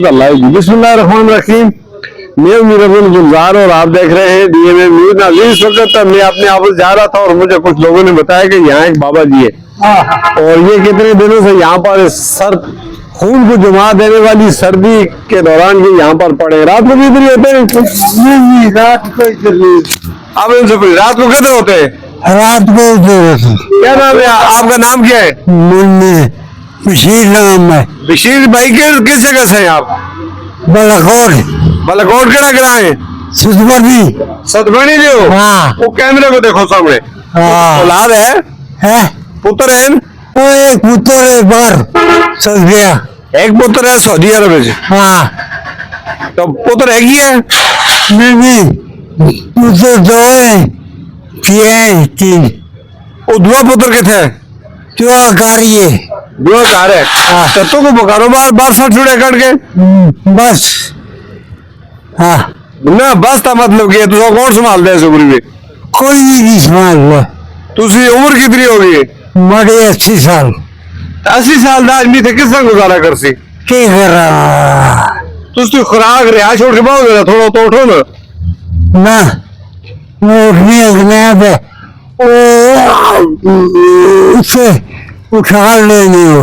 बिस्मिल्लाहिर्रहमानिर्रहीम। मैं उम्मीद गुलजार और आप देख रहे हैं डीएमए न्यूज। नाज़रीन, इस वक्त मैं अपने ऑफिस जा रहा था और मुझे कुछ लोगों ने बताया कि यहाँ एक बाबा जी है और ये कितने दिनों से यहाँ पर सर खून को जमा देने वाली सर्दी के दौरान ये यहाँ पर पड़े। रात को भी इधर ही होते हैं? नहीं, रात को आप इनसे पूछिए, रात को किधर होते हैं? रात को क्या नाम है आपका? नाम क्या है? मुन्ने बशीर नाम है। बशीर भाई के किस जगह से हैं आप? बलाकोट बलाकोट केड़ा करा है? सुधबनी। सतबनी जो हाँ वो कैमरे को देखो सामने। हाँ औलाद है? पुत्र है? वो एक पुत्र है बाहर चल गया। एक पुत्र है सऊदी अरब में। हाँ तो पुत्र एक ही है? नहीं पुत्र दो है, तीन। वो दुआ पुत्र कितने है? जो कारी है दुआ कार है। तो तू को बकारो बार साथ जुड़े करके बस। हाँ ना बस था मतलब कि तू कौन संभाल दे उम्र में? कोई नहीं संभाल हुआ। तुझी उम्र कितनी होगी? मरे 80 साल। 80 साल का आदमी थे किस तरह गुजारा कर सी? क्या कर रहा तुझी खुराक रिहा छोड़ के बहुत देना थोड़ा तो उठो ना। ना वो उठने अगना पे उसे उठा लेने हो।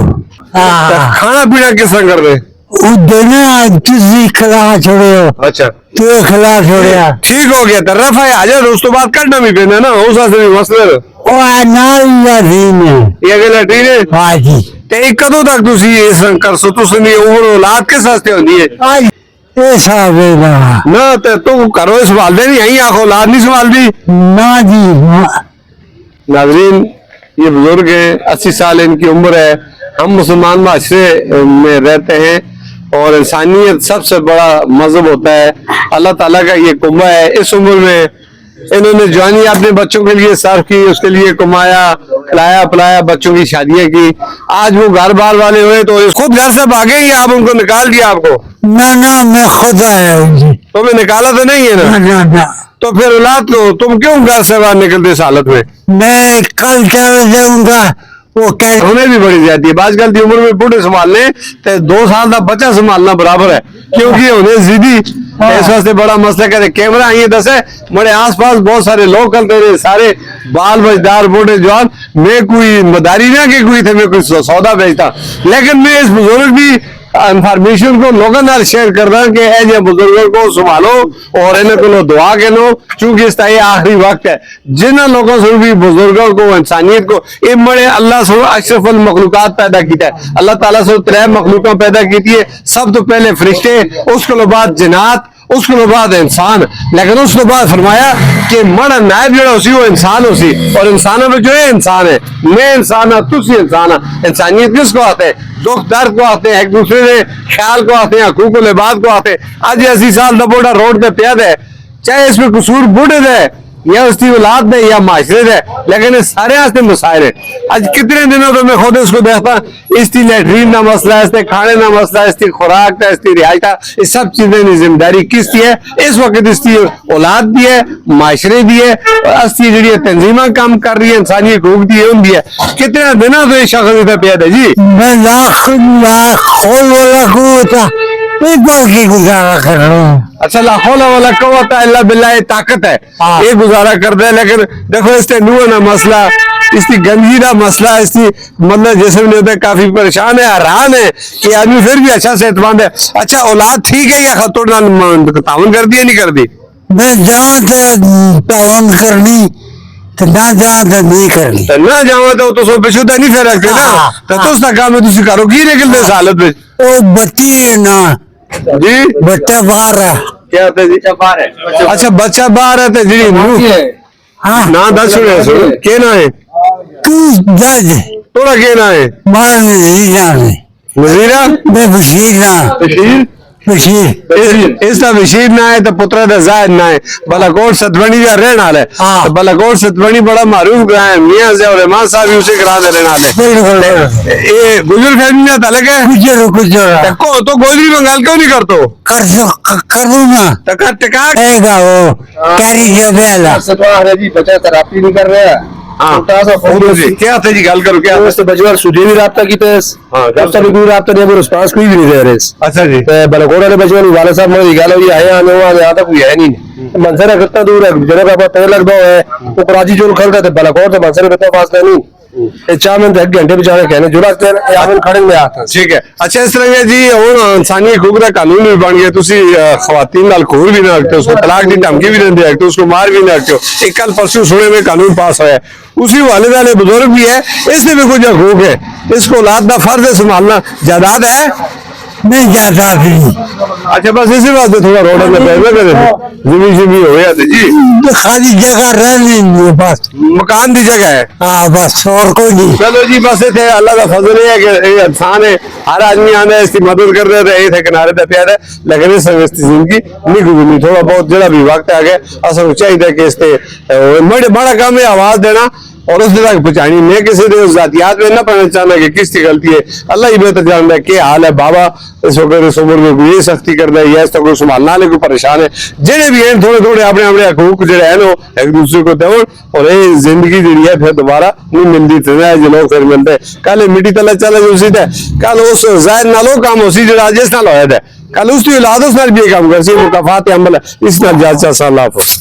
खाना पीना किस तरह कर दे? वो देना तुझी खिला छोड़े हो। अच्छा तो खिला छोड़िया ठीक हो गया। रफा है आजा उस तो बात करना भी पेना ना उस से भी मसले वो नाल ये अगला ठीक है। हाँ जी ते कदों तक तुसी इस कर सो तुसनी उम्र औलाद के साथ होती है आज ऐसा बेना ना ते तू करो संभाल दे नहीं यही आंखों औलाद नहीं संभाल दी ना जी। नाजरीन, ये बुजुर्ग हैं, 80 साल इनकी उम्र है। हम मुसलमान माशरे में रहते हैं और इंसानियत सबसे बड़ा मजहब होता है। अल्लाह ताला का ये कुंबा है। इस उम्र में इन्होंने जवानी अपने बच्चों के लिए सर्व की, उसके लिए कमाया, खिलाया पिलाया, बच्चों की शादियां की। आज वो घर बार वाले हुए तो खुद घर से भागे या आप उनको निकाल दिया? आपको ना मैं खुद आया हूँ। तुम्हें निकाला तो नहीं है ना? तो फिर औलाद को तुम क्यों घर से बाहर निकलते इस हालत में? मैं कल चल जाऊंगा। वो कह उन्हें भी बड़ी जाती है आजकल की उम्र में बूढ़े संभालने तो 2 साल का बच्चा संभालना बराबर है, क्योंकि उन्हें जिदी इस वास्ते बड़ा मसला करे। कैमरा आई दस है मेरे आसपास बहुत सारे लोग कल तेरे सारे बाल बजदार बूढ़े जवान। मैं कोई मदारी ना कि कोई थे मैं कोई सौदा बेचता, लेकिन मैं इस बुजुर्ग की इंफॉर्मेशन को लोगों नाल शेयर कर रहा कि ऐसे बुजुर्गों को संभालो और इन्हें को दुआ के लो, क्योंकि इसका ये आखिरी वक्त है। जिन लोगों से भी बुजुर्गों को इंसानियत को ये बड़े अल्लाह से अशरफुल मखलूकात पैदा किया है। अल्लाह ताला से 3 मखलूक पैदा की है। सब तो पहले फरिश्ते, उसके बाद जिन्नात, उसके बाद इंसान, लेकिन उसके बाद फरमाया कि मड़ा नायब जो उसी वो इंसान उसी और इंसानों में जो है इंसान है। मैं इंसान है, तुसी इंसान है। इंसानियत किसको आते हैं? दुख दर्द को आते हैं, एक दूसरे के ख्याल को आते हैं, हकूक लिबाद को आते हैं। आज 80 साल का बूढ़ा रोड पे प्याद है, चाहे इसमें कसूर बूढ़े दे या उसकी औलाद दे या माशरे दे, लेकिन इस सारे आस्ते मसाइल है। आज कितने दिनों तो मैं खुद इसको देखता, इसकी लैट्रीन का मसला, इसके खाने का मसला, इसकी खुराक का, इसकी रिहाई का, इस सब चीजें की जिम्मेदारी किसकी है? इस वक्त इसकी औलाद भी है, माशरे भी है और अस्ती जी तंजीमा काम कर रही है, इंसानी हकूक दी है उनकी है। कितने दिनों तो ये शख्स प्याद है जी। मैं लाख खोल वाला को की गुजारा कर रहा हूँ। अच्छा लाखों वाला कौत अल्लाह बिल्ला ये ताकत है, ये गुजारा कर दे। लेकिन देखो इससे नूह ना मसला, इसकी गंदगी का मसला, इसकी मतलब जैसे भी होता है काफी परेशान है, हैरान है कि आदमी फिर भी अच्छा सेहतमंद है। अच्छा औलाद ठीक है या खतोड़ तावन कर दी या नहीं कर दी? मैं जहाँ तावन करनी तो ना जहाँ नहीं करनी तो ना जाओ तो सो बेशुदा नहीं फिर रखते ना। तो उसका काम है तुम करो की निकलते इस हालत में? वो बच्ची है ना जी, बच्चा बाहर है। क्या होता है जी? अच्छा बच्चा बाहर है जी। हाँ ना दस के ना है तू जज थोड़ा के ना है मार नहीं जाने वजीरा मैं बशीर ना बशीर बशीर इसका बशीर ना है तो पुत्र दा जायद ना है। बलाकोट सतबनी का रहने वाला है। तो बलाकोट सतबनी बड़ा मारूफ ग्राम है, मियां से और इमाम साहब उसे करा दे रहने वाले। ये गुजर फैमिली में तलक है गुजर तो गोजरी बंगाल क्यों नहीं करतो? कर दूँ ना टका वो कैरी जो बेला जी बच्चा थेरापी नहीं कर रहा हाँ क्या था जी गल करो क्या बचवर सुधे भी राबता की हाँ, रफ्ता भी कोई राबता नहीं रिस्पांस कोई भी नहीं दे रहे अच्छा जी बलकोड़ा ने बचवर वाले साहब मेरी गल हुई आए आने वाले यहाँ तक कोई है नहीं मंसर है कितना दूर है जगह का तेल लगता है वो कराची जो खलता है बलकोड़ से मंसर कितना फासला नहीं 4 मिनट 1 घंटे बेचारे कहने जो लगते हैं यावन खड़े में आते हैं ठीक है अच्छा इस तरह जी ਹੁਣ इंसानी हकूक का कानून भी बन गया तुसी खवातीन नाल खूर भी ना रखते हो उसको तलाक की धमकी भी नहीं रखते हो उसको मार भी नहीं रखते हो एक कल परसों सुने में कानून पास होया उसी वाले वाले बुजुर्ग भी है इससे भी कुछ हकूक है इसको औलाद का फर्ज है संभालना जायदाद है नहीं जाता थी अच्छा बस इसी वास्ते थोड़ा रोड में पैदा करे जमीन शमी हो गया जी तो खाली जगह रह नहीं बस मकान की जगह है हाँ बस और कोई नहीं चलो जी बस इतने अल्लाह का फजल है कि ये इंसान है हर आदमी आना है इसकी मदद कर रहे थे थे किनारे पे प्यार है लेकिन इस समय इसकी जिंदगी नहीं गुजरनी थोड़ा बहुत जरा भी वक्त आ गया असल चाहिए कि इससे बड़ा काम है आवाज देना और उस तक पहुंचानी मैं किसी ने जातियात में न पढ़ना चाहना कि किसकी गलती है अल्लाह ही बेहतर जानता है क्या हाल है बाबा इस वक्त इस उम्र में कोई ये सख्ती करता है या इस कोई संभालना वाले कोई परेशान है जेडे भी हैं थोड़े थोड़े अपने अपने हकूक जो है ना एक दूसरे को दो और ये जिंदगी जी है फिर दोबारा नहीं मिलती जो लोग फिर मिलते कल मिट्टी तला चला जो सी कल उस जायद नालो काम हो सी जो राजेश नाल होया था कल उसकी औलाद उस नाल भी काम कर सी मुकाफात अमल इस नाल जाचा अल्लाह हाफिज़